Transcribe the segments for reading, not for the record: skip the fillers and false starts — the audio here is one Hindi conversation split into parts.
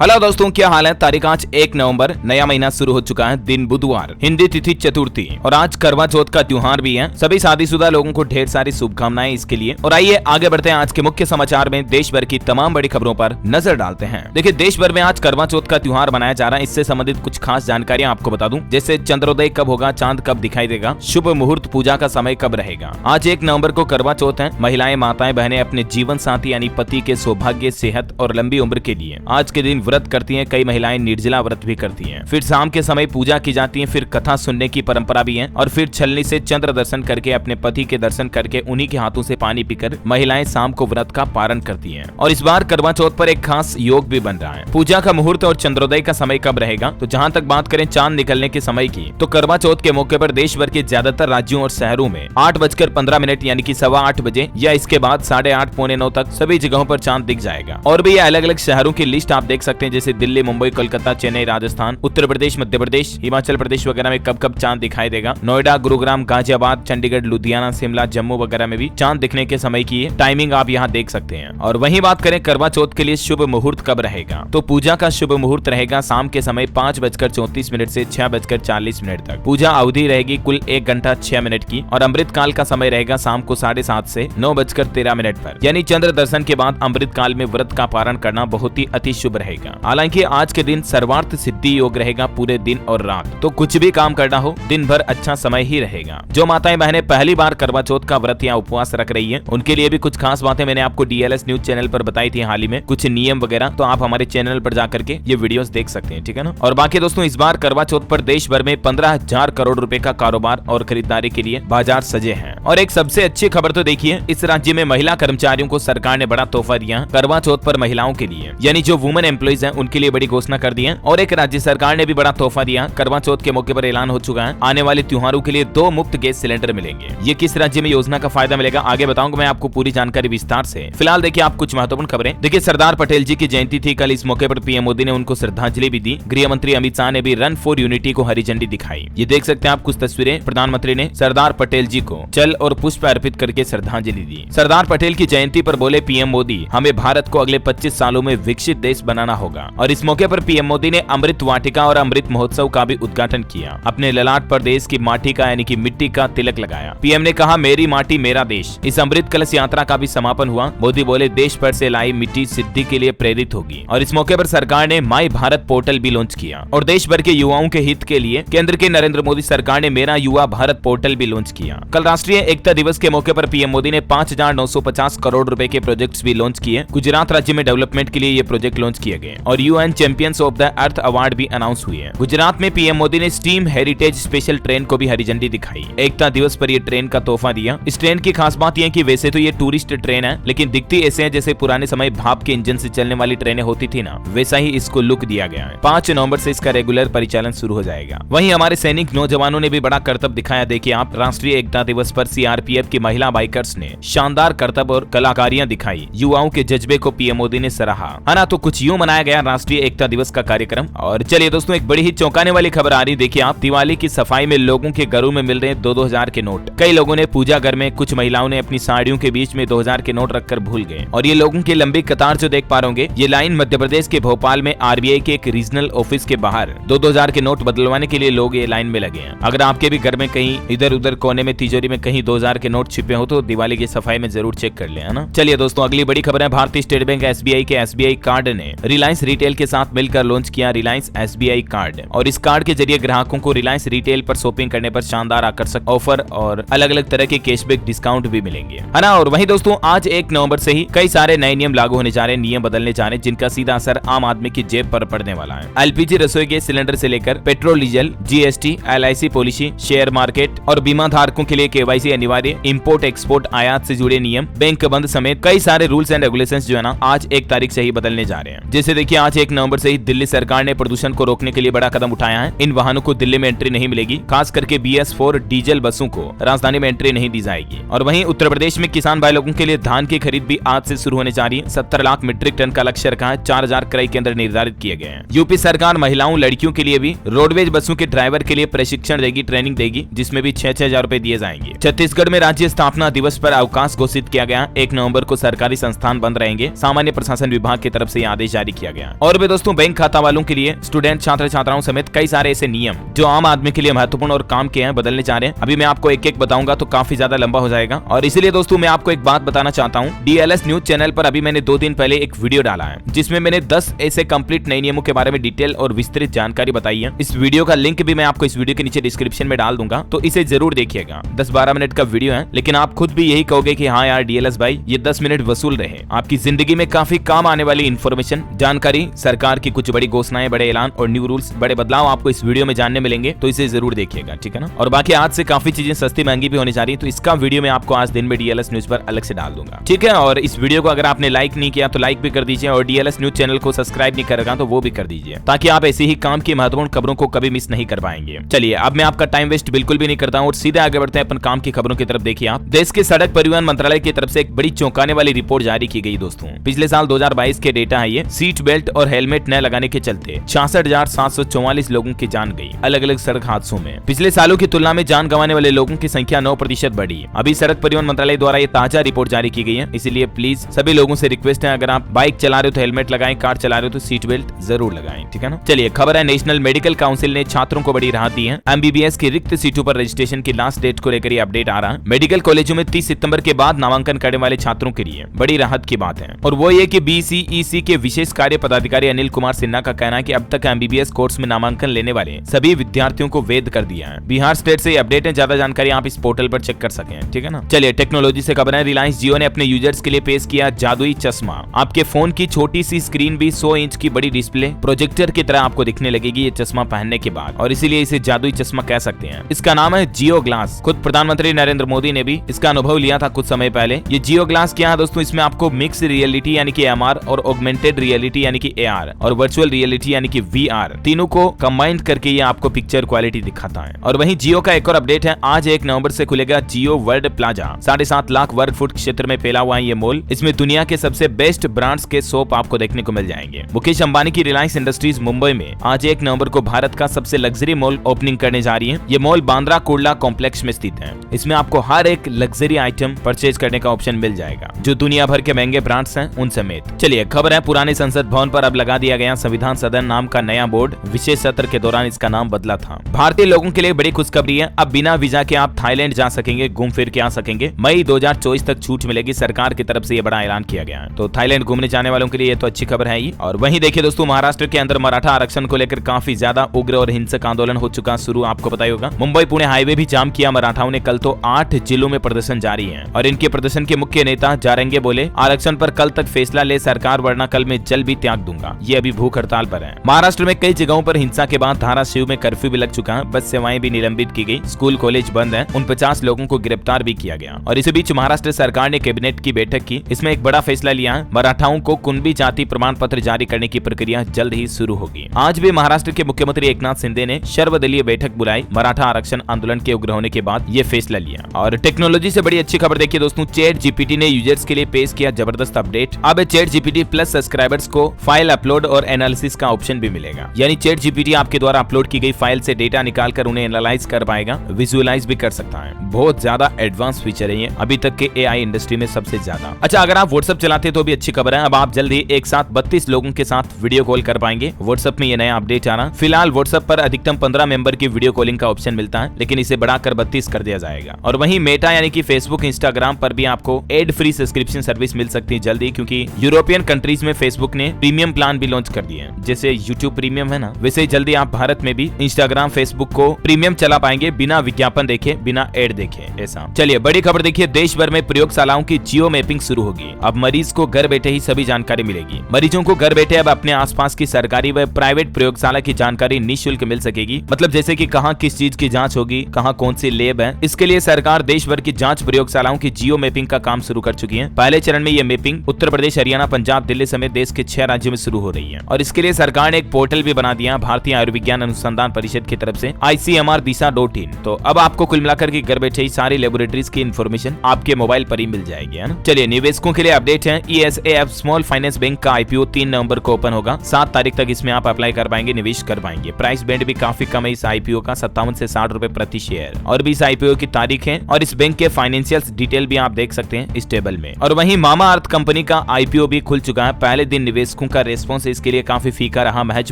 हेलो दोस्तों, क्या हाल है। तारीख आज 1 नवंबर, नया महीना शुरू हो चुका है। दिन बुधवार, हिंदी तिथि चतुर्थी और आज करवा चौथ का त्योहार भी है। सभी शादीशुदा लोगों को ढेर सारी शुभकामनाएं इसके लिए। और आइए आगे बढ़ते हैं आज के मुख्य समाचार में। देश भर की तमाम बड़ी खबरों पर नजर डालते हैं। देखिए, देश भर में आज करवा चौथ का त्योहार मनाया जा रहा है। इससे संबंधित कुछ खास जानकारियां आपको बता दूं, जैसे चंद्रोदय कब होगा, चांद कब दिखाई देगा, शुभ मुहूर्त पूजा का समय कब रहेगा। आज 1 नवंबर को करवा चौथ है। महिलाएं, माताएं, बहनें अपने जीवन साथी यानी पति के सौभाग्य, सेहत और लंबी उम्र के लिए आज के दिन व्रत करती हैं। कई महिलाएं निर्जला व्रत भी करती हैं। फिर शाम के समय पूजा की जाती है। फिर कथा सुनने की परंपरा भी है। और फिर छलनी से चंद्र दर्शन करके अपने पति के दर्शन करके उन्हीं के हाथों से पानी पीकर महिलाएं शाम को व्रत का पारण करती हैं। और इस बार करवा चौथ पर एक खास योग भी बन रहा है। पूजा का मुहूर्त और चंद्रोदय का समय कब रहेगा, तो जहां तक बात करें चांद निकलने के समय की, तो करवा चौथ के मौके पर देश भर के ज्यादातर राज्यों और शहरों में 8:15 यानी कि 8:15 बजे या इसके बाद 8:30 पौने 9 तक सभी जगहों पर चांद दिख जाएगा। और भी अलग अलग शहरों की लिस्ट आप देख सकते हैं, जैसे दिल्ली, मुंबई, कोलकाता, चेन्नई, राजस्थान, उत्तर प्रदेश, मध्य प्रदेश, हिमाचल प्रदेश वगैरह में कब कब चांद दिखाई देगा। नोएडा, गुरुग्राम, गाजियाबाद, चंडीगढ़, लुधियाना, शिमला, जम्मू वगैरह में भी चांद दिखने के समय की टाइमिंग आप यहाँ देख सकते हैं। और वहीं बात करें करवा चौथ के लिए शुभ मुहूर्त कब रहेगा, तो पूजा का शुभ मुहूर्त रहेगा शाम के समय 5:34 से 6:40 तक। पूजा अवधि रहेगी कुल 1 घंटा 6 मिनट की। और अमृत काल का समय रहेगा शाम को 7:30 से 9:13 पर। यानी चंद्र दर्शन के बाद अमृत काल में व्रत का पारण करना बहुत ही अति शुभ रहेगा। हालांकि आज के दिन सर्वार्थ सिद्धि योग रहेगा पूरे दिन और रात, तो कुछ भी काम करना हो दिन भर अच्छा समय ही रहेगा। जो माताएं बहनें पहली बार करवा चौथ का व्रत या उपवास रख रही हैं, उनके लिए भी कुछ खास बातें मैंने आपको DLS न्यूज चैनल पर बताई थी हाल ही में, कुछ नियम वगैरह, तो आप हमारे चैनल पर जाकर के ये वीडियोस देख सकते हैं, ठीक है ना। और बाकी दोस्तों, इस बार करवा चौथ पर देश भर में 15,000 करोड़ रुपए का कारोबार और खरीदारी के लिए बाजार सजे हैं। और एक सबसे अच्छी खबर तो देखिए, इस राज्य में महिला कर्मचारियों को सरकार ने बड़ा तोहफा दिया करवा चौथ पर महिलाओं के लिए, यानी जो वुमेन एम्प्लॉइज हैं उनके लिए बड़ी घोषणा कर दी है। और एक राज्य सरकार ने भी बड़ा तोहफा दिया। करवा चौथ के मौके पर ऐलान हो चुका है, आने वाले त्योहारों के लिए 2 मुफ्त गैस सिलेंडर मिलेंगे। ये किस राज्य में योजना का फायदा मिलेगा आगे बताऊंगा मैं आपको पूरी जानकारी विस्तार से। फिलहाल देखिए आप कुछ महत्वपूर्ण खबरें। देखिए, सरदार पटेल जी की जयंती थी कल। इस मौके पर पीएम मोदी ने उनको श्रद्धांजलि भी दी। गृह मंत्री अमित शाह ने भी रन फॉर यूनिटी को हरी झंडी दिखाई। ये देख सकते हैं आप कुछ तस्वीरें। प्रधानमंत्री ने सरदार पटेल जी को जल और पुष्प अर्पित करके श्रद्धांजलि दी। सरदार पटेल की जयंती पर बोले पीएम मोदी, हमें भारत को अगले 25 सालों में विकसित देश बनाना होगा। और इस मौके पर पीएम मोदी ने अमृत वाटिका और अमृत महोत्सव का भी उद्घाटन किया। अपने ललाट पर देश की माटी का यानी कि मिट्टी का तिलक लगाया। पीएम ने कहा, मेरी माटी मेरा देश। इस अमृत कलश यात्रा का भी समापन हुआ। मोदी बोले, देश भर से लाई मिट्टी सिद्धि के लिए प्रेरित होगी। और इस मौके पर सरकार ने माई भारत पोर्टल भी लॉन्च किया। और देश भर के युवाओं के हित के लिए केंद्र के नरेंद्र मोदी सरकार ने मेरा युवा भारत पोर्टल भी लॉन्च किया। कल राष्ट्रीय एकता दिवस के मौके पर पीएम मोदी ने 5,950 करोड़ रुपए के प्रोजेक्ट्स भी लॉन्च किए। गुजरात राज्य में डेवलपमेंट के लिए ये प्रोजेक्ट लॉन्च किए गए। और UN champions of the earth award भी अनाउंस हुई है। गुजरात में पीएम मोदी ने स्टीम हेरिटेज स्पेशल ट्रेन को भी हरी झंडी दिखाई। एकता दिवस पर ये ट्रेन का तोहफा दिया। इस ट्रेन की खास बात यह है कि वैसे तो ये टूरिस्ट ट्रेन है, लेकिन दिखती ऐसे है जैसे पुराने समय भाप के इंजन से चलने वाली ट्रेनें होती थी ना, वैसा ही इसको लुक दिया गया है। 5 नवंबर से इसका रेगुलर परिचालन शुरू हो जाएगा। वहीं हमारे सैनिक नौजवानों ने भी बड़ा करतब दिखाया। देखिए आप, राष्ट्रीय एकता दिवस पर CRPF की महिला बाइकर्स ने शानदार करतब और कलाकारियां दिखाई। युवाओं के जज्बे को पीएम मोदी ने सराहा, है ना। तो कुछ यूं मनाया गया राष्ट्रीय एकता दिवस का कार्यक्रम। और चलिए दोस्तों, एक बड़ी ही चौंकाने वाली खबर आ रही। देखिए आप, दिवाली की सफाई में लोगों के घरों में मिल रहे 2-2 हजार के नोट। कई लोगों ने पूजा घर में, कुछ महिलाओं ने अपनी साड़ियों के बीच में 2 हजार के नोट रखकर भूल गए। और ये लोगों की लंबी कतार जो देख पा रहे होंगे, ये लाइन मध्य प्रदेश के भोपाल में RBI के एक रीजनल ऑफिस के बाहर 2-2 हजार के नोट बदलवाने के लिए लोग ये लाइन में लगे हैं। अगर आपके भी घर में कहीं इधर उधर कोने में तिजोरी में कहीं 2 हजार के नोट छिपे हो तो दिवाली की सफाई में जरूर चेक कर ले, है ना। चलिए दोस्तों, अगली बड़ी खबर है। भारतीय स्टेट बैंक SBI के SBI कार्ड ने रिलायंस रिटेल के साथ मिलकर लॉन्च किया रिलायंस SBI कार्ड। और इस कार्ड के जरिए ग्राहकों को रिलायंस रिटेल पर शॉपिंग करने पर शानदार आकर्षक ऑफर और अलग अलग तरह के कैशबैक डिस्काउंट भी मिलेंगे, है ना। और वहीं दोस्तों, आज 1 नवंबर से ही कई सारे नए नियम लागू होने जा रहे हैं, नियम बदलने जा रहे हैं, जिनका सीधा असर आम आदमी की जेब पर पड़ने वाला है। LPG रसोई गैस सिलेंडर से लेकर petrol, diesel, GST, LIC policy, share market और बीमा धारकों के लिए KYC अनिवार्य, इंपोर्ट एक्सपोर्ट आयात से जुड़े नियम, बैंक बंद समेत कई सारे रूल्स एंड रेगुलेशंस जो है ना, आज 1 तारीख से ही बदलने जा रहे हैं। जैसे देखिए, आज 1 नवंबर से ही दिल्ली सरकार ने प्रदूषण को रोकने के लिए बड़ा कदम उठाया है। इन वाहनों को दिल्ली में एंट्री नहीं मिलेगी। खास करके BS4 डीजल बसों को राजधानी में एंट्री नहीं दी जाएगी। और वहीं उत्तर प्रदेश में किसान भाई लोगों के लिए धान की खरीद भी आज से शुरू होने जा रही है। 70 लाख मीट्रिक टन का लक्ष्य रखा है। 4,000 क्रय केंद्र निर्धारित किए गए हैं। यूपी सरकार महिलाओं, लड़कियों के लिए भी रोडवेज बसों के ड्राइवर के लिए प्रशिक्षण देगी, ट्रेनिंग देगी, जिसमें भी 6-6 हजार रुपए दिए जाएंगे। छत्तीसगढ़ में राज्य स्थापना दिवस पर अवकाश घोषित किया गया। 1 नवंबर को सरकारी संस्थान बंद रहेंगे। सामान्य प्रशासन विभाग की तरफ से आदेश जारी किया किया गया। और भी दोस्तों बैंक खाता वालों के लिए, स्टूडेंट छात्र छात्राओं समेत कई सारे ऐसे नियम जो आम आदमी के लिए महत्वपूर्ण और काम के हैं बदलने जा रहे हैं। अभी मैं आपको एक एक बताऊंगा तो काफी ज्यादा लंबा हो जाएगा, और इसीलिए दोस्तों मैं आपको एक बात बताना चाहता हूँ। DLS न्यूज चैनल पर अभी मैंने 2 दिन पहले एक वीडियो डाला है जिसमें मैंने 10 ऐसे कंप्लीट नए नियमों के बारे में डिटेल और विस्तृत जानकारी बताई है। इस वीडियो का लिंक भी मैं आपको इस वीडियो के नीचे डिस्क्रिप्शन में डाल दूंगा, तो इसे जरूर देखिएगा। 10-12 मिनट का वीडियो है, लेकिन आप खुद भी यही कहोगे कि हाँ यार DLS भाई ये 10 मिनट वसूल रहे। आपकी जिंदगी में काफी काम आने वाली इन्फॉर्मेशन, जानकारी, सरकार की कुछ बड़ी घोषणाएं, बड़े ऐलान और न्यू रूल्स, बड़े बदलाव आपको इस वीडियो में जानने मिलेंगे, तो इसे जरूर देखिएगा, ठीक है ना। और बाकी आज से काफी चीजें सस्ती महंगी भी होने जा रही है, तो इसका वीडियो मैं आपको आज दिन में DLS न्यूज पर अलग से डाल दूंगा, ठीक है। और इस वीडियो को अगर आपने लाइक नहीं किया तो लाइक भी कर दीजिए, और DLS न्यूज चैनल को सब्सक्राइब नहीं करेगा तो वो भी कर दीजिए, ताकि आप ऐसी ही काम की महत्वपूर्ण खबरों को कभी मिस नहीं कर पाएंगे। चलिए अब मैं आपका टाइम वेस्ट बिल्कुल भी नहीं करता हूँ और सीधे आगे बढ़ते हैं अपन काम की खबरों की तरफ। देखिए आप, देश के सड़क परिवहन मंत्रालय की तरफ से एक बड़ी चौंकाने वाली रिपोर्ट जारी की गई दोस्तों। पिछले साल 2022 के डेटा है ये। सीट बेल्ट और हेलमेट न लगाने के चलते 66,744 लोगों की जान गई अलग अलग सड़क हादसों में। पिछले सालों की तुलना में जान गंवाने वाले लोगों की संख्या 9% बढ़ी। अभी सड़क परिवहन मंत्रालय द्वारा ये ताजा रिपोर्ट जारी की गई है, इसलिए प्लीज सभी लोगों से रिक्वेस्ट है, अगर आप बाइक चला रहे हो तो हेलमेट लगाएं, कार चला रहे हो तो सीट बेल्ट जरूर लगाएं, ठीक है ना। चलिए खबर है, नेशनल मेडिकल काउंसिल ने छात्रों को बड़ी राहत दी है। MBBS की रिक्त सीटों पर रजिस्ट्रेशन की लास्ट डेट को लेकर अपडेट आ रहा है। मेडिकल कॉलेजों में 30 सितंबर के बाद नामांकन करने वाले छात्रों के लिए बड़ी राहत की बात है, और वो ये कि BCEC के विशेष कार्य पदाधिकारी अनिल कुमार सिन्हा का कहना है कि अब तक MBBS कोर्स में नामांकन लेने वाले सभी विद्यार्थियों को वैध कर दिया है। बिहार स्टेट से अपडेट है, ज्यादा जानकारी आप इस पोर्टल पर चेक कर सकें, ठीक है ना। चलिए टेक्नोलॉजी से खबर है, रिलायंस जियो ने अपने यूजर्स के लिए पेश किया जादुई चश्मा। आपके फोन की छोटी सी स्क्रीन भी 100 इंच की बड़ी डिस्प्ले प्रोजेक्टर की तरह आपको दिखने लगेगी ये चश्मा पहनने के बाद, और इसीलिए इसे जादुई चश्मा कह सकते हैं। इसका नाम है जियो ग्लास। खुद प्रधानमंत्री नरेंद्र मोदी ने भी इसका अनुभव लिया था कुछ समय पहले। ये जियो ग्लास क्या है दोस्तों, इसमें आपको मिक्स रियलिटी यानी कि MR और ऑगमेंटेड रियलिटी यानी कि AR और वर्चुअल रियलिटी यानी कि VR तीनों को कंबाइन करके ये आपको पिक्चर क्वालिटी दिखाता है। और वहीं जियो का एक और अपडेट है, आज 1 नवंबर से खुलेगा जियो वर्ल्ड प्लाजा। 7.5 लाख वर्ग फुट क्षेत्र में फैला हुआ है ये मॉल। इसमें दुनिया के सबसे बेस्ट ब्रांड्स के शॉप आपको देखने को मिल जाएंगे। मुकेश अंबानी की रिलायंस इंडस्ट्रीज मुंबई में आज 1 नवंबर को भारत का सबसे लग्जरी मॉल ओपनिंग करने जा रही है। ये मॉल बांद्रा कुर्ला कॉम्प्लेक्स में स्थित है। इसमें आपको हर एक लग्जरी आइटम परचेज करने का ऑप्शन मिल जाएगा, जो दुनिया भर के महंगे ब्रांड्स हैं उन समेत। चलिए खबर है, पुराने संसद भवन पर अब लगा दिया गया संविधान सदन नाम का नया बोर्ड। विशेष सत्र के दौरान इसका नाम बदला था। भारतीय लोगों के लिए बड़ी खुशखबरी है, अब बिना वीजा के आप थाईलैंड जा सकेंगे, घूम फिर के आ सकेंगे। मई 2024 तक छूट मिलेगी, सरकार की तरफ से ये बड़ा ऐलान किया गया है। तो थाईलैंड घूमने जाने वालों के लिए ये तो अच्छी खबर है ही। और वहीं देखिए दोस्तों, महाराष्ट्र के अंदर मराठा आरक्षण को लेकर काफी ज्यादा उग्र और हिंसक आंदोलन हो चुका शुरू, आपको पता ही होगा। मुंबई पुणे हाईवे भी जाम किया मराठाओं ने। कल तो 8 जिलों में प्रदर्शन जारी है, और इनके प्रदर्शन के मुख्य नेता जारंगे बोले, आरक्षण पर कल तक फैसला ले सरकार, वरना कल मैं जल भी त्याग दूंगा। ये अभी भूख हड़ताल पर है। महाराष्ट्र में कई जगहों पर हिंसा के बाद धाराशिव में कर्फ्यू भी लग चुका है। बस सेवाएं भी निलंबित की गई, स्कूल कॉलेज बंद है। 49 लोगों को गिरफ्तार भी किया गया। और इसी बीच महाराष्ट्र सरकार ने कैबिनेट की बैठक की। इसमें एक बड़ा फैसला लिया है, मराठाओं को कुणबी जाति प्रमाण पत्र जारी करने की प्रक्रिया जल्द ही शुरू होगी। आज भी महाराष्ट्र के मुख्यमंत्री एकनाथ शिंदे ने सर्वदलीय बैठक बुलाई। मराठा आरक्षण आंदोलन के उग्र होने के बाद ये फैसला लिया। और टेक्नोलॉजी से बड़ी अच्छी खबर देखिए दोस्तों, ChatGPT ने यूजर्स के लिए पेश किया जबरदस्त अपडेट। अब ChatGPT प्लस सब्सक्राइबर्स को फाइल अपलोड और एनालिसिस का ऑप्शन भी मिलेगा। यानी ChatGPT आपके द्वारा अपलोड की गई फाइल से डेटा निकालकर उन्हें एनालाइज कर पाएगा, विजुअलाइज भी कर सकता है। बहुत ज्यादा एडवांस फीचर है ये, अभी तक के AI इंडस्ट्री में सबसे ज्यादा। अच्छा, अगर आप व्हाट्सएप चलाते तो भी अच्छी खबर है, अब आप जल्द ही एक साथ 32 लोगों के साथ वीडियो कॉल कर पाएंगे। व्हाट्सएप में ये नया अपडेट आ रहा। फिलहाल व्हाट्सएप पर अधिकतम 15 मेंबर की वीडियो कॉलिंग का ऑप्शन मिलता है, लेकिन इसे बढ़ाकर 32 कर दिया जाएगा। और वहीं मेटा यानी कि फेसबुक, इंस्टाग्राम पर भी आपको एड फ्री सब्सक्रिप्शन सर्विस मिल सकती है जल्दी, क्योंकि यूरोपियन कंट्रीज में फेसबुक ने प्रीमियम प्लान भी लॉन्च कर दिए हैं। जैसे यूट्यूब प्रीमियम है ना, वैसे ही जल्दी आप भारत में भी इंस्टाग्राम, फेसबुक को प्रीमियम चला पाएंगे, बिना विज्ञापन देखे, बिना एड देखे, ऐसा। चलिए बड़ी खबर देखिए, देश भर में प्रयोगशालाओं की जियो मैपिंग शुरू होगी। अब मरीज को घर बैठे ही सभी जानकारी मिलेगी। मरीजों को घर बैठे अब अपने आसपास की सरकारी व प्राइवेट प्रयोगशाला की जानकारी निःशुल्क मिल सकेगी। मतलब जैसे कि कहां किस चीज की जांच होगी, कहां कौन सी लैब है। इसके लिए सरकार देश भर की जांच प्रयोगशालाओं की जियो मैपिंग का काम शुरू कर चुकी है। पहले चरण में ये मैपिंग उत्तर प्रदेश, हरियाणा, पंजाब, दिल्ली समेत देश के 6 राज्यों में शुरू हो रही है। और इसके लिए सरकार ने एक पोर्टल भी बना दिया भारतीय आयुर्विज्ञान अनुसंधान परिषद की तरफ से, ICMR-DISA.in। तो अब आपको कुल मिलाकर के घर बैठे ही सारी लेबोरेटरीज की इन्फॉर्मेशन आपके मोबाइल पर ही मिल जाएगी, है ना। चलिए निवेशकों के लिए अपडेट है, ESAF स्मॉल फाइनेंस बैंक का IPO 3 नवंबर को ओपन होगा। 7 तारीख तक इसमें आप अप्लाई कर पाएंगे, निवेश कर पाएंगे। प्राइस बैंड भी काफी कम है इस IPO का, 57 से 60 रुपए प्रति शेयर। और भी इस IPO की तारीख है और इस बैंक के फाइनेंशियल डिटेल भी आप देख सकते हैं इस टेबल में। और वहीं मामा अर्थ कंपनी का IPO भी खुल चुका है। पहले दिन निवेश दर्शकों का रेस्पॉन्स इसके लिए काफी फीका रहा। महज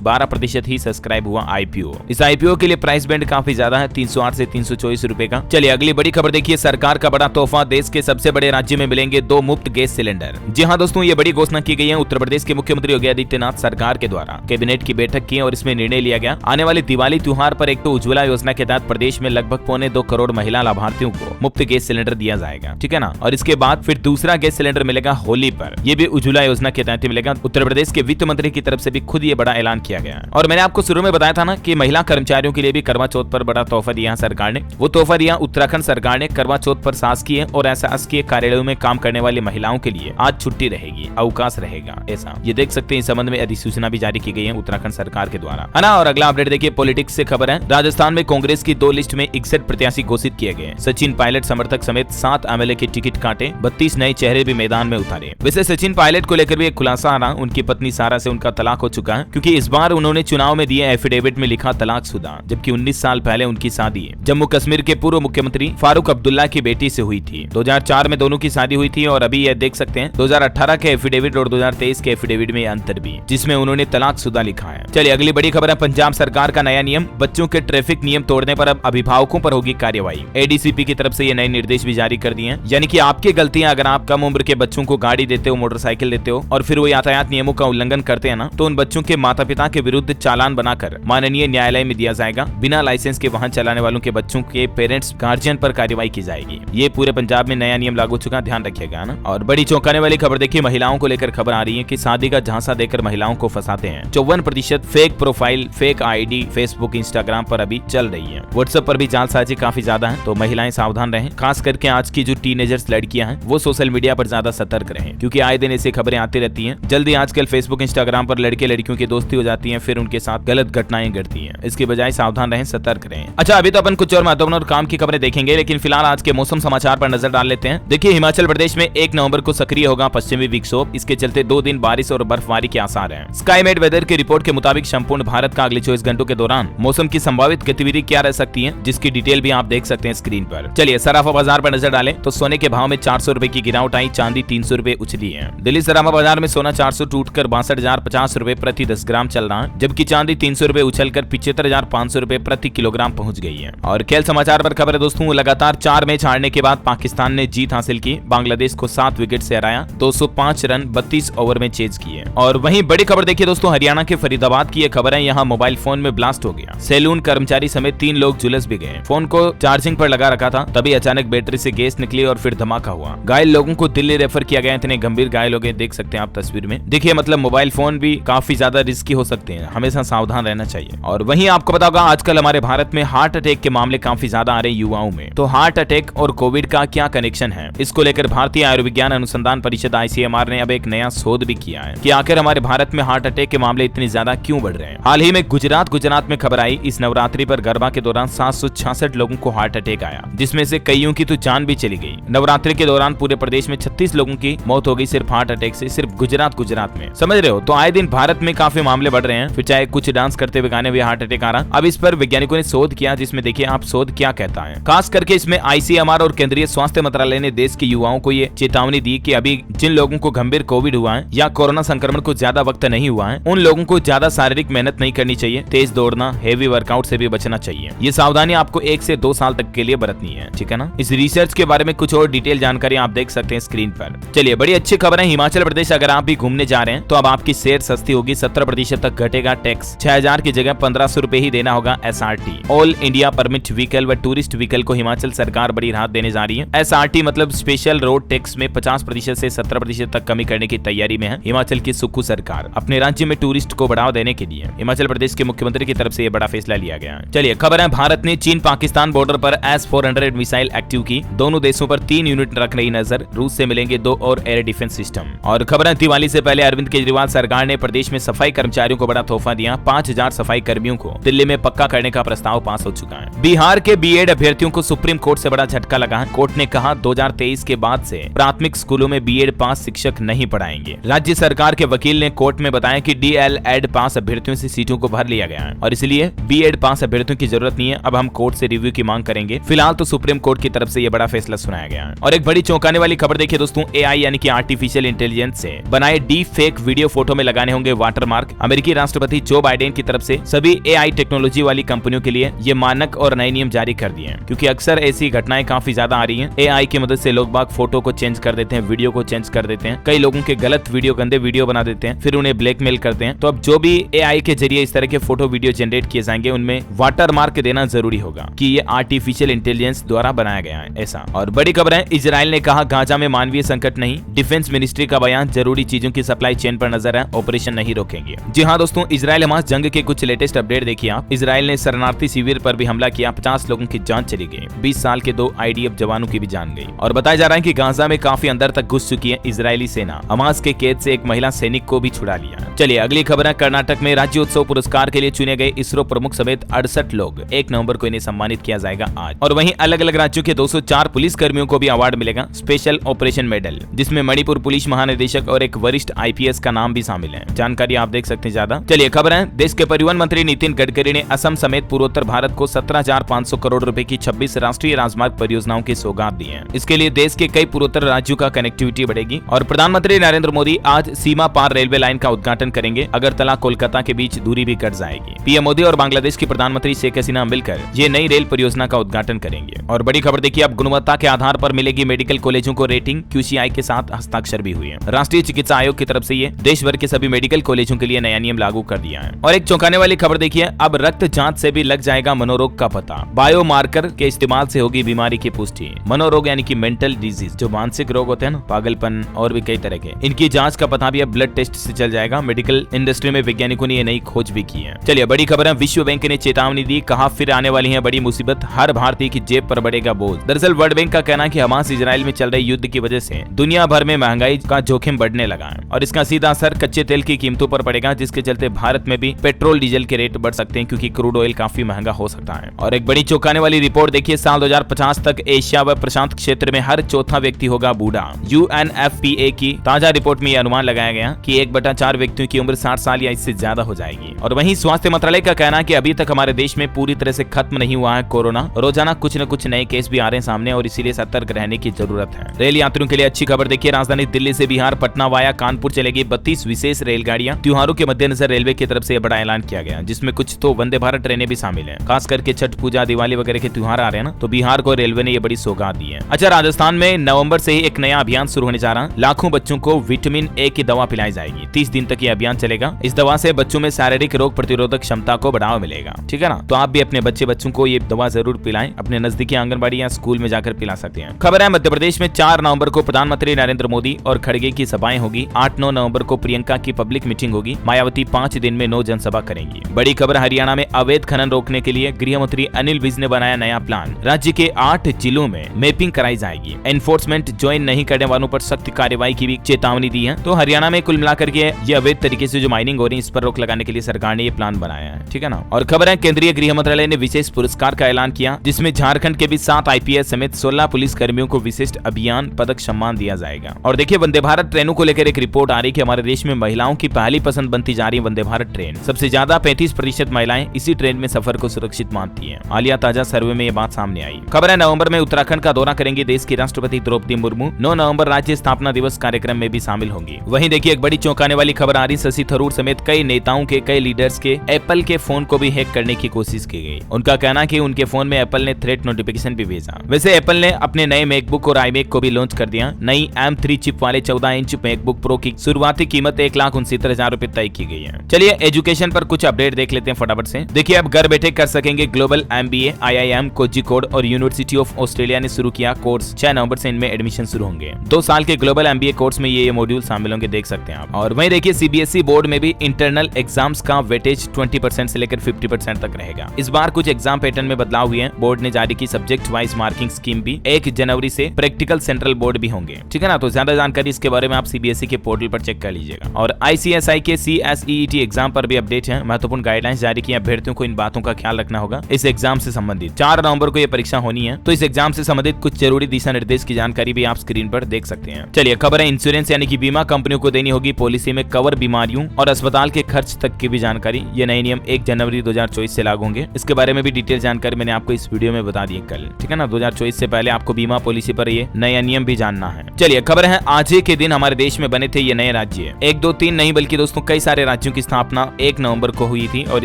12% ही सब्सक्राइब हुआ आईपीओ। इस आईपीओ के लिए प्राइस बैंड काफी ज्यादा है, 308 से 324 रुपए का। चलिए अगली बड़ी खबर देखिए, सरकार का बड़ा तोहफा, देश के सबसे बड़े राज्य में मिलेंगे 2 मुफ्त गैस सिलेंडर। जी हाँ दोस्तों, ये बड़ी घोषणा की गई है। उत्तर प्रदेश के मुख्यमंत्री योगी आदित्यनाथ सरकार के द्वारा कैबिनेट की बैठक की और इसमें निर्णय लिया गया, आने वाले दिवाली त्योहार पर एक तो उज्ज्वला योजना के तहत प्रदेश में लगभग 1.25 करोड़ महिला लाभार्थियों को मुफ्त गैस सिलेंडर दिया जाएगा, ठीक है ना। और इसके बाद फिर दूसरा गैस सिलेंडर मिलेगा होली पर, ये भी उज्ज्वला योजना के तहत मिलेगा। उत्तर प्रदेश के वित्त मंत्री की तरफ से भी खुद ये बड़ा ऐलान किया गया है। और मैंने आपको शुरू में बताया था ना कि महिला कर्मचारियों के लिए भी करवा चौथ पर बड़ा तोहफा दिया सरकार ने। वो तोहफा दिया उत्तराखंड सरकार ने। करवा चौथ पर शासकीय और अशासकीय कार्यालयों में काम करने वाली महिलाओं के लिए आज छुट्टी रहेगी, अवकाश रहेगा, ऐसा ये देख सकते हैं। इस संबंध में अधिसूचना भी जारी की गई है उत्तराखंड सरकार के द्वारा, है ना। और अगला अपडेट देखिए, पॉलिटिक्स से खबर है। राजस्थान में कांग्रेस की 2 लिस्ट में 61 प्रत्याशी घोषित किए गए। सचिन पायलट समर्थक समेत 7 एमएलए के टिकट काटे, 32 नए चेहरे भी मैदान में उतारे। वैसे सचिन पायलट को लेकर भी एक खुलासा आ रहा, उनकी पत्नी सारा से उनका तलाक हो चुका है, क्योंकि इस बार उन्होंने चुनाव में दिए एफिडेविट में लिखा तलाकशुदा, जबकि 19 साल पहले उनकी शादी जम्मू कश्मीर के पूर्व मुख्यमंत्री फारूक अब्दुल्ला की बेटी से हुई थी। 2004 में दोनों की शादी हुई थी और अभी ये देख सकते हैं 2018 के एफिडेविट और 2023 के एफिडेविट में अंतर भी, जिसमें उन्होंने तलाकशुदा लिखा है। चलिए अगली बड़ी खबर है, पंजाब सरकार का नया नियम, बच्चों के ट्रैफिक नियम तोड़ने पर अब अभिभावकों पर होगी कार्रवाई। एडीसीपी की तरफ से ये नए निर्देश भी जारी कर दिए हैं, यानी कि आपकी गलतियां, अगर आप कम उम्र के बच्चों को गाड़ी देते हो, मोटरसाइकिल देते हो और फिर वो यातायात नियमों का उल्लंघन करते हैं ना, तो उन बच्चों के माता पिता के विरुद्ध चालान बनाकर माननीय न्यायालय में दिया जाएगा। बिना लाइसेंस के वाहन चलाने वालों के बच्चों के पेरेंट्स गार्जियन पर कार्रवाई की जाएगी। ये पूरे पंजाब में नया नियम लागू हो चुका, ध्यान रखिएगा ना। और बड़ी चौंकाने वाली खबर देखिए, महिलाओं को लेकर खबर आ रही है कि शादी का झांसा देकर महिलाओं को फंसाते हैं। 54% fake profile, fake ID Facebook, Instagram पर अभी चल रही है। व्हाट्सएप पर भी जालसाजी काफी ज्यादा है, तो महिलाएं सावधान रहें। खास करके आज की जो टीनेजर्स लड़कियां हैं वो सोशल मीडिया पर ज्यादा सतर्क रहें, क्योंकि आए दिन ऐसी खबरें आती रहती हैं। जल्दी आजकल फेसबुक इंस्टाग्राम पर लड़के लड़कियों की दोस्ती हो जाती है, फिर उनके साथ गलत घटनाएं घटती हैं। इसकी बजाय सावधान रहें, सतर्क रहें। अच्छा, अभी तो अपन कुछ और महत्वपूर्ण और काम की खबरें देखेंगे, लेकिन फिलहाल आज के मौसम समाचार पर नजर डाल लेते हैं। देखिए, हिमाचल प्रदेश में 1 नवंबर को सक्रिय होगा पश्चिमी विक्षोभ, इसके चलते 2 दिन बारिश और बर्फबारी के आसार हैं। स्काईमेट वेदर की रिपोर्ट के मुताबिक संपूर्ण भारत का अगले 24 घंटों के दौरान मौसम की संभावित गतिविधि क्या रह सकती है, जिसकी डिटेल भी आप देख सकते हैं स्क्रीन पर। चलिए सराफा बाजार पर नजर डालें तो सोने के भाव में 400 रुपए की गिरावट आई, चांदी 300 रुपए उछली है। दिल्ली सराफा बाजार में सोना 400 टूटकर 62,050 रुपए प्रति 10 ग्राम चल रहा है, जबकि चांदी 300 रुपए उछलकर 75,500 रुपए प्रति किलोग्राम पहुंच गई है। और खेल समाचार पर खबर है दोस्तों, लगातार 4 मैच हारने के बाद पाकिस्तान ने जीत हासिल की, बांग्लादेश को 7 विकेट से हराया, 205 रन 32 ओवर में चेज किए। और वहीं बड़ी खबर देखिए दोस्तों, हरियाणा के फरीदाबाद की एक खबर है, यहाँ मोबाइल फोन में ब्लास्ट हो गया। सैलून कर्मचारी समेत 3 लोग झुलस भी गए। फोन को चार्जिंग पर लगा रखा था, तभी अचानक बैटरी से गैस निकली और फिर धमाका हुआ। घायल लोगों को दिल्ली रेफर किया गया, इतने गंभीर घायल हो गए, देख सकते हैं आप तस्वीर में। देखिए मतलब मोबाइल फोन भी काफी ज्यादा रिस्की हो सकते हैं, हमेशा सावधान रहना चाहिए। और वहीं आपको पता होगा आजकल हमारे भारत में हार्ट अटैक के मामले काफी ज्यादा आ रहे युवाओं में, तो हार्ट अटैक और कोविड का क्या कनेक्शन है, इसको लेकर भारतीय आयुर्विज्ञान अनुसंधान परिषद ICMR ने अब एक नया शोध भी किया है कि आखिर हमारे भारत में हार्ट अटैक के मामले इतनी ज्यादा क्यों बढ़ रहे हैं। हाल ही में गुजरात में खबर आई, इस नवरात्रि पर गरबा के दौरान 766 लोगों को हार्ट अटैक आया, जिसमें से कईयों की तो जान भी चली गई। नवरात्रि के दौरान पूरे प्रदेश में 36 लोगों की मौत हो गई सिर्फ हार्ट अटैक से, सिर्फ गुजरात में। समझ रहे हो, तो आए दिन भारत में काफी मामले बढ़ रहे हैं, फिर चाहे कुछ डांस करते हुए गाने भी हार्ट अटैक आ रहा। अब इस पर वैज्ञानिकों ने शोध किया, जिसमें देखिए आप शोध क्या कहता है। खास करके इसमें ICMR और केंद्रीय स्वास्थ्य मंत्रालय ने देश के युवाओं को ये चेतावनी दी कि अभी जिन लोगों को गंभीर कोविड हुआ है या कोरोना संक्रमण को ज्यादा वक्त नहीं हुआ है, उन लोगों को ज्यादा शारीरिक मेहनत नहीं करनी चाहिए, तेज दौड़ना, हेवी वर्कआउट से भी बचना चाहिए। ये सावधानी आपको 1 से 2 साल तक के लिए बरतनी है, ठीक है ना। इस रिसर्च के बारे में कुछ और डिटेल जानकारी आप देख सकते हैं स्क्रीन पर। चलिए बड़ी अच्छी खबर है, हिमाचल प्रदेश अगर आप भी घूमने जा रहे हैं तो अब आपकी शेयर सस्ती होगी, 17% तक घटेगा टैक्स, 6,000 की जगह 1,500 रुपए ही देना होगा SRT। All India permit vehicle व टूरिस्ट व्हीकल को हिमाचल सरकार बड़ी राहत देने जा रही है। SRT मतलब स्पेशल रोड टैक्स में 50% से 17% तक कमी करने की तैयारी में है हिमाचल की सुक्खू सरकार। अपने राज्य में टूरिस्ट को बढ़ावा देने के लिए हिमाचल प्रदेश के मुख्यमंत्री की तरफ से यह बड़ा फैसला लिया गया है। चलिए खबर है, भारत ने चीन पाकिस्तान बॉर्डर पर S-400 मिसाइल एक्टिव की, दोनों देशों पर 3 यूनिट रख रही नजर, रूस से मिलेंगे 2 और एयर डिफेंस सिस्टम। और खबर है, दिवाली से पहले अरविंद केजरीवाल सरकार ने प्रदेश में सफाई कर्मचारियों को बड़ा तोहफा दिया, 5,000 सफाई कर्मियों को दिल्ली में पक्का करने का प्रस्ताव पास हो चुका है। बिहार के B.Ed अभ्यर्थियों को सुप्रीम कोर्ट से बड़ा झटका लगा है। कोर्ट ने कहा 2023 के बाद से प्राथमिक स्कूलों में B.Ed पास शिक्षक नहीं पढ़ाएंगे। राज्य सरकार के वकील ने कोर्ट में बताया कि DL.Ed पास अभ्यर्थियों से सीटों को भर लिया गया है और इसलिए B.Ed पास अभ्यर्थियों की जरूरत नहीं है। अब हम कोर्ट से रिव्यू की मांग करेंगे। फिलहाल तो सुप्रीम कोर्ट की तरफ से यह बड़ा फैसला सुनाया गया है। और एक बड़ी चौंकाने वाली खबर देखिए दोस्तों, AI यानी कि आर्टिफिशियल इंटेलिजेंस से बनाए डीप फेक एक वीडियो फोटो में लगाने होंगे वाटरमार्क। अमेरिकी राष्ट्रपति जो बाइडेन की तरफ से सभी एआई टेक्नोलॉजी वाली कंपनियों के लिए ये मानक और नए नियम जारी कर दिए हैं, क्योंकि अक्सर ऐसी घटनाएं काफी ज्यादा आ रही हैं। एआई की मदद से लोग बाग फोटो को चेंज कर देते हैं, वीडियो को चेंज कर देते हैं, कई लोगों के गलत वीडियो, गंदे वीडियो बना देते हैं, फिर उन्हें ब्लैकमेल करते हैं। तो अब जो भी एआई के जरिए इस तरह के फोटो वीडियो जनरेट किए जाएंगे उनमें वाटरमार्क देना जरूरी होगा कि ये आर्टिफिशियल इंटेलिजेंस द्वारा बनाया गया है ऐसा। और बड़ी खबर है, इजराइल ने कहा गाजा में मानवीय संकट नहीं। डिफेंस मिनिस्ट्री का बयान, जरूरी चीजों की सप्लाई चेन पर नजर है, ऑपरेशन नहीं रोकेंगे। जी हाँ दोस्तों, इजराइल हमास जंग के कुछ लेटेस्ट अपडेट देखिए आप। इजराइल ने शरणार्थी शिविर पर भी हमला किया, 50 लोगों की जान चली गई, 20 साल के 2 आईडीएफ जवानों की भी जान गई। और बताया जा रहा है कि गाजा में काफी अंदर तक घुस चुकी है इजरायली सेना। हमास के कैद से एक महिला सैनिक को भी छुड़ा लिया। चलिए अगली खबर है, कर्नाटक में राज्योत्सव पुरस्कार के लिए चुने गए इसरो प्रमुख समेत 68 लोग। 1 नवंबर को इन्हें सम्मानित किया जाएगा आज। और वहीं अलग अलग राज्यों के 204 पुलिस कर्मियों को भी अवार्ड मिलेगा, स्पेशल ऑपरेशन मेडल, जिसमें मणिपुर पुलिस महानिदेशक और एक वरिष्ठ आईपीएस का नाम भी शामिल है। जानकारी आप देख सकते हैं ज्यादा। चलिए खबर है, देश के परिवहन मंत्री नितिन गडकरी ने असम समेत पूर्वोत्तर भारत को 17,500 करोड़ रुपए की 26 राष्ट्रीय राजमार्ग परियोजनाओं की सौगात दी है। इसके लिए देश के कई पूर्वोत्तर राज्यों का कनेक्टिविटी बढ़ेगी। और प्रधानमंत्री नरेंद्र मोदी आज सीमा पार रेलवे लाइन का उद्घाटन करेंगे, अगरतला कोलकाता के बीच दूरी भी घट जाएगी। पीएम मोदी और बांग्लादेश की प्रधानमंत्री शेख हसीना मिलकर ये नई रेल परियोजना का उद्घाटन करेंगे। और बड़ी खबर देखिए, अब गुणवत्ता के आधार पर मिलेगी मेडिकल कॉलेजों को रेटिंग, QCI के साथ हस्ताक्षर भी हुए हैं। राष्ट्रीय चिकित्सा आयोग की तरफ से ये देश भर के सभी मेडिकल कॉलेजों के लिए नया नियम लागू कर दिया है। और एक चौंकाने वाली खबर देखिए, अब रक्त जांच से भी लग जाएगा मनोरोग का पता, बायोमार्कर के इस्तेमाल से होगी बीमारी की पुष्टि। मनोरोग यानी कि मेंटल डिजीज, जो मानसिक रोग होते हैं ना, पागलपन और भी कई तरह के, इनकी जांच का पता भी अब ब्लड टेस्ट से चल जाएगा। मेडिकल इंडस्ट्री में वैज्ञानिकों ने ये नई खोज भी की है। चलिए बड़ी खबर है, विश्व बैंक ने चेतावनी दी, कहा फिर आने वाली है बड़ी मुसीबत, हर भारतीय की जेब पर बढ़ेगा बोझ। दरअसल वर्ल्ड बैंक का कहना है कि हमास इजराइल में चल रहे युद्ध की वजह से दुनिया भर में महंगाई का जोखिम बढ़ने लगा है और इसका सीधा असर कच्चे तेल की कीमतों पर पड़ेगा, जिसके चलते भारत में भी पेट्रोल डीजल के रेट बढ़ सकते हैं, क्योंकि क्रूड ऑयल काफी महंगा हो सकता है। और एक बड़ी चौंकाने वाली रिपोर्ट देखिए, साल 2050 तक एशिया व प्रशांत क्षेत्र में हर चौथा व्यक्ति होगा बूढ़ा। UNFPA की ताजा रिपोर्ट में यह अनुमान लगाया गया कि 1/4 व्यक्तियों की उम्र 60 साल या इससे ज्यादा हो जाएगी। और वहीं स्वास्थ्य मंत्रालय का कहना है कि अभी तक हमारे देश में पूरी तरह से खत्म नहीं हुआ है कोरोना, रोजाना कुछ न कुछ नए केस भी आ रहे हैं सामने और इसीलिए सतर्क रहने की जरूरत है। रेल यात्रियों के लिए अच्छी खबर देखिए, राजधानी दिल्ली से बिहार पटना वाया कानपुर चलेगी 32 विशेष रेलगाड़ियां। त्योहारों के मद्देनजर रेलवे की तरफ से बड़ा ऐलान किया गया, जिसमें कुछ तो वंदे भारत ट्रेनें भी शामिल हैं। खास करके छठ पूजा, दिवाली वगैरह के त्योहार आ रहे हैं ना, तो बिहार को रेलवे ने ये बड़ी सौगात दी है। अच्छा, राजस्थान में नवंबर से ही एक नया अभियान शुरू होने जा रहा है। लाखों बच्चों को विटामिन ए की दवा पिलाई जाएगी। 30 दिन तक ये अभियान चलेगा। इस दवा से बच्चों में शारीरिक रोग प्रतिरोधक क्षमता को बढ़ावा मिलेगा। ठीक है ना, तो आप भी अपने बच्चों को ये दवा जरूर पिलाएं, अपने नजदीकी आंगनबाड़ी या स्कूल में जाकर पिला सकते हैं। खबर है, मध्य प्रदेश में 4 नवंबर को प्रधानमंत्री नरेंद्र मोदी और खड़गे की सभाएं होगी। 8-9 नवंबर को प्रियंका की पब्लिक मीटिंग होगी। मायावती 5 दिन में 9 जनसभा करेंगी। बड़ी खबर, हरियाणा में अवैध खनन रोकने के लिए गृह मंत्री अनिल विज ने बनाया नया प्लान। राज्य के 8 जिलों में मैपिंग कराई जाएगी। एनफोर्समेंट ज्वाइन नहीं करने वालों पर सख्त कार्रवाई की भी चेतावनी दी है। तो हरियाणा में कुल मिलाकर के ये अवैध तरीके से जो माइनिंग हो रही है, इस पर रोक लगाने के लिए सरकार ने ये प्लान बनाया है। ठीक है ना। और खबर है, केंद्रीय गृह मंत्रालय ने विशेष पुरस्कार का ऐलान किया, जिसमें झारखंड के भी 7 आईपीएस समेत 16 पुलिस कर्मियों को विशिष्ट अभियान पदक सम्मान दिया जाएगा। और देखिए, वंदे भारत ट्रेनों को लेकर एक रिपोर्ट आ रही है कि हमारे देश में महिलाओं की पहली पसंद बनती जा रही है वंदे भारत ट्रेन। सबसे ज्यादा 35% महिलाएं इसी ट्रेन में सफर को सुरक्षित मानती हैं। हालिया ताजा सर्वे में ये बात सामने आई। खबर है, नवंबर में उत्तराखंड का दौरा करेंगी देश की राष्ट्रपति द्रौपदी मुर्मू। 9 नवंबर राज्य स्थापना दिवस कार्यक्रम में भी शामिल होंगी। वहीं देखिए, एक बड़ी चौंकाने वाली खबर आ रही, शशि थरूर समेत कई नेताओं के, कई लीडर्स के एप्पल के फोन को भी हैक करने की कोशिश की गई। उनका कहना कि उनके फोन में एप्पल ने थ्रेट नोटिफिकेशन भी भेजा। वैसे एप्पल ने अपने नए मैकबुक और iMac को भी लॉन्च कर दिया। नई M3 चिप वाले 14 इंच मैकबुक प्रो की शुरुआती कीमत 1,69,000 रुपए तय की गई है। चलिए एजुकेशन पर कुछ अपडेट देख लेते हैं फटाफट से। देखिए, अब घर बैठे कर सकेंगे ग्लोबल MBA। IIM कोझिकोड और यूनिवर्सिटी ऑफ ऑस्ट्रेलिया ने शुरू किया कोर्स। 6 नवंबर से इनमें एडमिशन शुरू होंगे। 2 साल के ग्लोबल MBA कोर्स में ये मॉड्यूल शामिल होंगे, देख सकते हैं आप। और वहीं देखिए, CBSE बोर्ड में भी इंटरनल एग्जाम्स का वेटेज 20% से लेकर 50% तक रहेगा। इस बार कुछ एग्जाम पैटर्न में बदलाव हुए हैं। बोर्ड ने जारी की सब्जेक्ट वाइज मार्किंग स्कीम भी। 1 जनवरी से प्रैक्टिकल सेंट्रल बोर्ड भी होंगे। ठीक है ना। तो ज्यादा जानकारी इसके बारे में आप CBSE के पोर्टल पर चेक कर लीजिएगा। और ICSI के CSEET एग्जाम पर भी अपडेट है। महत्वपूर्ण गाइडलाइंस जारी की। अभ्यर्थियों को इन बातों का ख्याल रखना होगा इस एग्जाम से संबंधित। 4 नवंबर को यह परीक्षा होनी है, तो इस एग्जाम से संबंधित कुछ जरूरी दिशा निर्देश की जानकारी भी आप स्क्रीन पर देख सकते हैं। चलिए, खबर है, इंश्योरेंस यानी कि बीमा कंपनियों को देनी होगी पॉलिसी में कवर बीमारियों और अस्पताल के खर्च तक की भी जानकारी। ये नए नियम 1 जनवरी 2024 से लागू होंगे। इसके बारे में भी डिटेल जानकारी मैंने आपको इस वीडियो में बता दी कल। ठीक है ना। 2024 से पहले आपको बीमा पॉलिसी पर ये नया नियम भी जानना है। चलिए, खबर है, आज ही के दिन हमारे देश में बने थे ये नए राज्य। 1, 2, 3 नहीं बल्कि दोस्तों कई सारे राज्यों की स्थापना 1 नवंबर को हुई थी और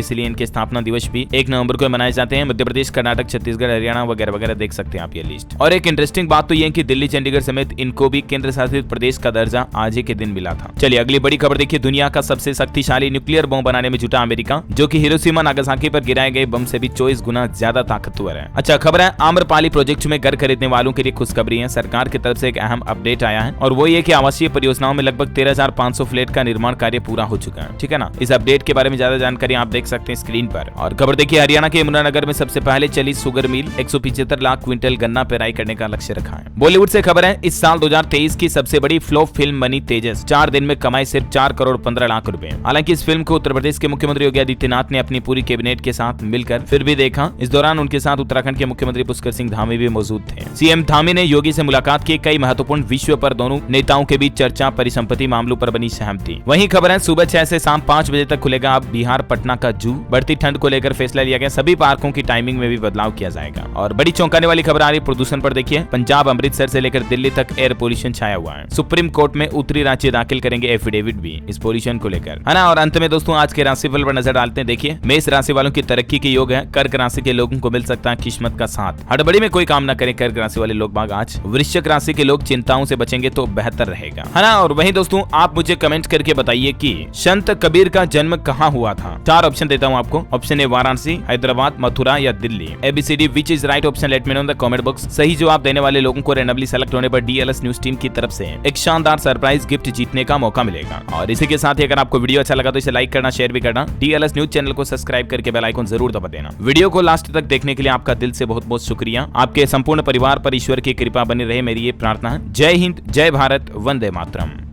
इसलिए इनके स्थापना दिवस भी 1 नवंबर को मनाए जाते हैं। मध्य प्रदेश, कर्नाटक, छत्तीसगढ़, हरियाणा वगैरह वगैरह देख सकते हैं आप ये लिस्ट। और एक इंटरेस्टिंग बात तो ये है कि दिल्ली, चंडीगढ़ समेत इनको भी केंद्र शासित प्रदेश का दर्जा आज ही के दिन मिला था। चलिए अगली बड़ी खबर देखिए। दुनिया का सबसे शक्तिशाली न्यूक्लियर बम बनाने में जुटा अमेरिका, जो कि हिरोशिमा नागासाकी पर गिराए गए बम से भी 24 गुना ज्यादा ताकतवर है। अच्छा खबर है, आम्रपाली प्रोजेक्ट में घर खरीदने वालों के लिए खुशखबरी है। सरकार की तरफ से एक अहम अपडेट आया है और वो ये कि आवासीय परियोजनाओं में लगभग 13,500 फ्लैट का निर्माण कार्य पूरा हो चुका है। ठीक है ना। इस अपडेट के बारे में ज्यादा जानकारी आप देख सकते हैं स्क्रीन पर। और खबर देखिए, हरियाणा के यमुनानगर में सबसे पहले चली शुगर मिल, 175 लाख क्विंटल गन्ना पेराई करने का लक्ष्य रखा है। बॉलीवुड से खबर है, इस साल 2023 की सबसे बड़ी फ्लॉप फिल्म बनी तेजस। 4 दिन में कमाई सिर्फ 4 करोड़ 15 लाख रुपए। हालांकि इस फिल्म को उत्तर प्रदेश के मुख्यमंत्री योगी आदित्यनाथ ने अपनी पूरी कैबिनेट के साथ मिलकर फिर भी देखा। इस दौरान उनके साथ उत्तराखंड के मुख्यमंत्री पुष्कर सिंह धामी भी मौजूद थे। सीएम धामी ने योगी से मुलाकात की। कई महत्वपूर्ण विषयों पर दोनों नेताओं के बीच चर्चा, परिसंपत्ति मामलों पर बनी सहमति। वहीं खबर है, सुबह 6 से शाम 5 बजे तक खुलेगा अब बिहार पटना का जू। बढ़ती ठंड को लेकर फैसला लिया गया, सभी पार्कों की टाइमिंग में भी बदलाव किया जाएगा। और बड़ी चौंकाने वाली खबर आ रही प्रदूषण पर देखिए। पंजाब, अमृतसर से लेकर दिल्ली तक एयर पोल्यूशन छाया हुआ है। सुप्रीम कोर्ट में उत्तरी राज्य दाखिल करेंगे एफिडेविट भी इस पोल्यूशन को लेकर, है ना। और अंत में दोस्तों आज के राशिफल पर नजर डालते हैं। देखिए, मेष राशि वालों की तरक्की के योग है। कर्क राशि के लोगों को मिल सकता है किस्मत का साथ। हड़बड़ी में कोई काम न करें कर्क राशि वाले लोग बाग आज। वृश्चिक राशि के लोग चिंताओं से बचेंगे तो बेहतर रहेगा, है ना। और वहीं दोस्तों आप मुझे कमेंट करके बताइए कि संत कबीर का जन्म कहाँ हुआ था। 4 ऑप्शन देता हूँ आपको। ऑप्शन ए वाराणसी, हैदराबाद, मथुरा या Delhi. ABCD which is right option, let me know in the comment box. सही जवाब देने वाले लोगों को रैंडमली सेलेक्ट होने पर DLS न्यूज टीम की तरफ से एक शानदार सरप्राइज गिफ्ट जीतने का मौका मिलेगा। और इसी के साथ ही अगर आपको वीडियो अच्छा लगा तो इसे लाइक करना, शेयर भी करना। DLS न्यूज चैनल को सब्सक्राइब करके बेल आइकन जरूर दबा देना। वीडियो को लास्ट तक देखने के लिए आपका दिल से बहुत बहुत शुक्रिया। आपके संपूर्ण परिवार पर ईश्वर की कृपा बनी रहे, मेरी ये प्रार्थना है। जय हिंद, जय भारत, वंदे मातरम।